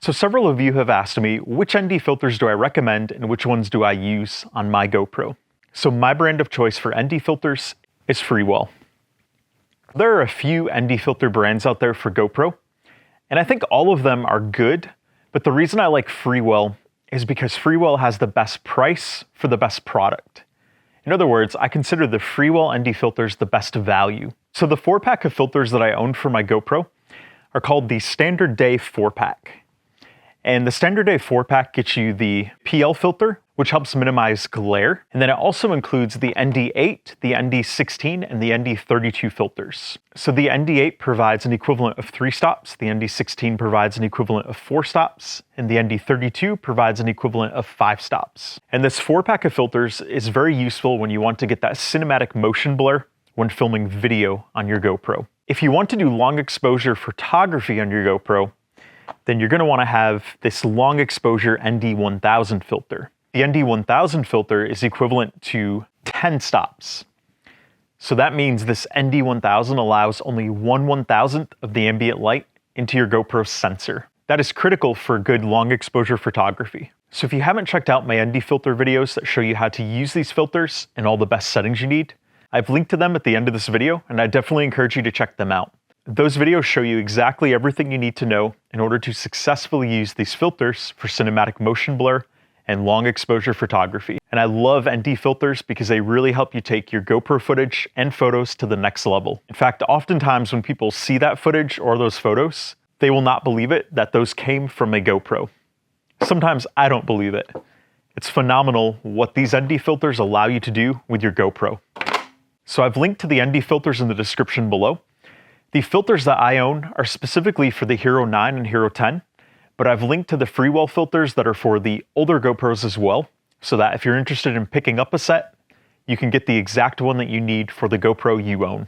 So several of you have asked me, which ND filters do I recommend and which ones do I use on my GoPro? So my brand of choice for ND filters is Freewell. There are a few ND filter brands out there for GoPro, and I think all of them are good, but the reason I like Freewell is because Freewell has the best price for the best product. In other words, I consider the Freewell ND filters the best value. So the 4-pack of filters that I own for my GoPro are called the Standard Day 4-pack. And the Standard Day 4-pack gets you the PL filter, which helps minimize glare. And then it also includes the ND8, the ND16, and the ND32 filters. So the ND8 provides an equivalent of 3 stops, the ND16 provides an equivalent of 4 stops, and the ND32 provides an equivalent of 5 stops. And this 4-pack of filters is very useful when you want to get that cinematic motion blur when filming video on your GoPro. If you want to do long exposure photography on your GoPro, then you're going to want to have this long exposure ND1000 filter. The ND1000 filter is equivalent to 10 stops. So that means this ND1000 allows only 1/1000th of the ambient light into your GoPro sensor. That is critical for good long exposure photography. So if you haven't checked out my ND filter videos that show you how to use these filters and all the best settings you need, I've linked to them at the end of this video, and I definitely encourage you to check them out. Those videos show you exactly everything you need to know in order to successfully use these filters for cinematic motion blur and long exposure photography. And I love ND filters because they really help you take your GoPro footage and photos to the next level. In fact, oftentimes when people see that footage or those photos, they will not believe it that those came from a GoPro. Sometimes I don't believe it. It's phenomenal what these ND filters allow you to do with your GoPro. So I've linked to the ND filters in the description below. The filters that I own are specifically for the Hero 9 and Hero 10, but I've linked to the Freewell filters that are for the older GoPros as well, so that if you're interested in picking up a set, you can get the exact one that you need for the GoPro you own.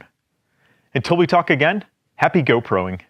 Until we talk again, happy GoProing!